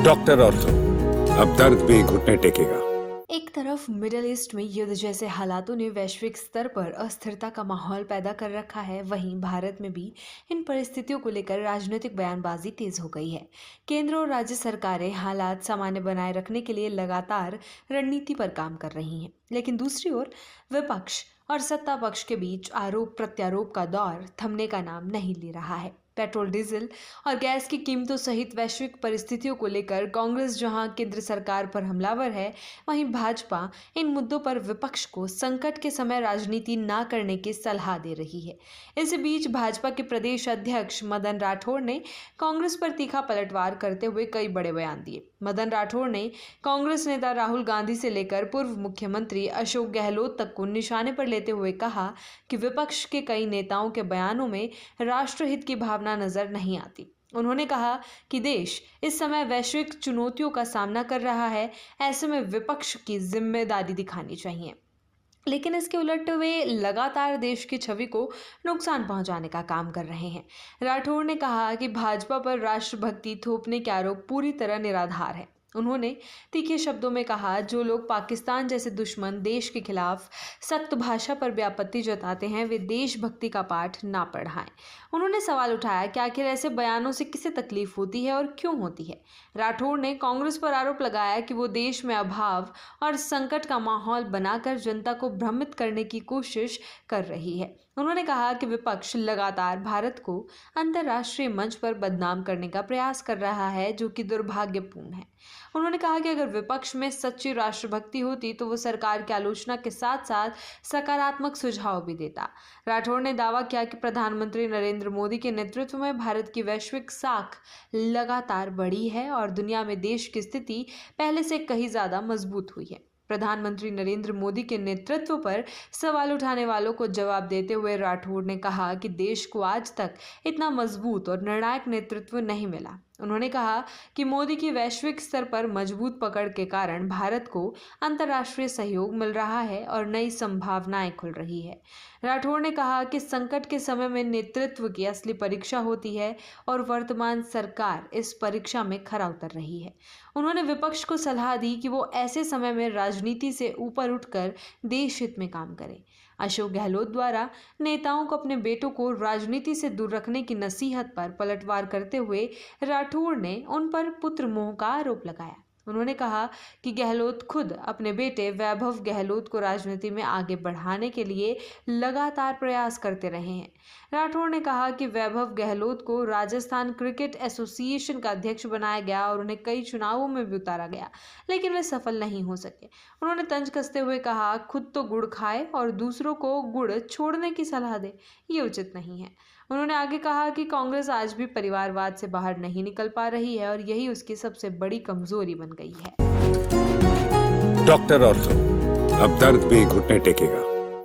Doctor ortho, अब दर्द भी घुटने टेकेगा। एक तरफ मिडिल ईस्ट में युद्ध जैसे हालातों ने वैश्विक स्तर पर अस्थिरता का माहौल पैदा कर रखा है, वहीं भारत में भी इन परिस्थितियों को लेकर राजनीतिक बयानबाजी तेज हो गई है। केंद्र और राज्य सरकारें हालात सामान्य बनाए रखने के लिए लगातार रणनीति पर काम कर रही हैं, लेकिन दूसरी ओर विपक्ष और सत्ता पक्ष के बीच आरोप प्रत्यारोप का दौर थमने का नाम नहीं ले रहा है। पेट्रोल, डीजल और गैस की कीमतों सहित वैश्विक परिस्थितियों को लेकर कांग्रेस जहां केंद्र सरकार पर हमलावर है, वहीं भाजपा इन मुद्दों पर विपक्ष को संकट के समय राजनीति न करने की सलाह दे रही है। इसी बीच भाजपा के प्रदेश अध्यक्ष मदन राठौड़ ने कांग्रेस पर तीखा पलटवार करते हुए कई बड़े बयान दिए। मदन राठौड़ ने कांग्रेस नेता राहुल गांधी से लेकर पूर्व मुख्यमंत्री अशोक गहलोत तक को निशाने पर लेते हुए कहा कि विपक्ष के कई नेताओं के बयानों में राष्ट्रहित की भावना नजर नहीं आती। उन्होंने कहा कि देश इस समय वैश्विक चुनौतियों का सामना कर रहा है, ऐसे में विपक्ष की जिम्मेदारी दिखानी चाहिए। लेकिन इसके उलट वे लगातार देश की छवि को नुकसान पहुंचाने का काम कर रहे हैं। राठौड़ ने कहा कि भाजपा पर राष्ट्रभक्ति थोपने के आरोप पूरी तरह निराधार है। उन्होंने तीखे शब्दों में कहा, जो लोग पाकिस्तान जैसे दुश्मन देश के खिलाफ सख्त भाषा पर भी आपत्ति जताते हैं, वे देशभक्ति का पाठ ना पढ़ाएं। उन्होंने सवाल उठाया कि आखिर ऐसे बयानों से किसे तकलीफ होती है और क्यों होती है। राठौड़ ने कांग्रेस पर आरोप लगाया कि वो देश में अभाव और संकट का माहौल बनाकर जनता को भ्रमित करने की कोशिश कर रही है। उन्होंने कहा कि विपक्ष लगातार भारत को अंतर्राष्ट्रीय मंच पर बदनाम करने का प्रयास कर रहा है, जो कि दुर्भाग्यपूर्ण है। उन्होंने कहा कि अगर विपक्ष में सच्ची राष्ट्रभक्ति होती तो वो सरकार की आलोचना के साथ साथ सकारात्मक सुझाव भी देता। राठौड़ ने दावा किया कि प्रधानमंत्री नरेंद्र मोदी के नेतृत्व में भारत की वैश्विक साख लगातार बढ़ी है और दुनिया में देश की स्थिति पहले से कहीं ज्यादा मजबूत हुई है। प्रधानमंत्री नरेंद्र मोदी के नेतृत्व पर सवाल उठाने वालों को जवाब देते हुए राठौड़ ने कहा कि देश को आज तक इतना मजबूत और निर्णायक नेतृत्व नहीं मिला। उन्होंने कहा कि मोदी की वैश्विक स्तर पर मजबूत पकड़ के कारण भारत को अंतर्राष्ट्रीय सहयोग मिल रहा है और नई संभावनाएं खुल रही है। राठौड़ ने कहा कि संकट के समय में नेतृत्व की असली परीक्षा होती है और वर्तमान सरकार इस परीक्षा में खरा उतर रही है। उन्होंने विपक्ष को सलाह दी कि वो ऐसे समय में राजनीति से ऊपर उठकर देश हित में काम करे। अशोक गहलोत द्वारा नेताओं को अपने बेटों को राजनीति से दूर रखने की नसीहत पर पलटवार करते हुए राठौड़ ने उन पर पुत्र मोह का आरोप लगाया। उन्होंने कहा कि गहलोत खुद अपने बेटे वैभव गहलोत को राजनीति में आगे बढ़ाने के लिए लगातार प्रयास करते रहे हैं। राठौड़ ने कहा कि वैभव गहलोत को राजस्थान क्रिकेट एसोसिएशन का अध्यक्ष बनाया गया और उन्हें कई चुनावों में भी उतारा गया, लेकिन वे सफल नहीं हो सके। उन्होंने तंज कसते हुए कहा, खुद तो गुड़ खाए और दूसरों को गुड़ छोड़ने की सलाह दे, ये उचित नहीं है। उन्होंने आगे कहा कि कांग्रेस आज भी परिवारवाद से बाहर नहीं निकल पा रही है और यही उसकी सबसे बड़ी कमजोरी बन गई है। डॉक्टर ऑर्थो, अब दर्द भी घुटने टेकेगा।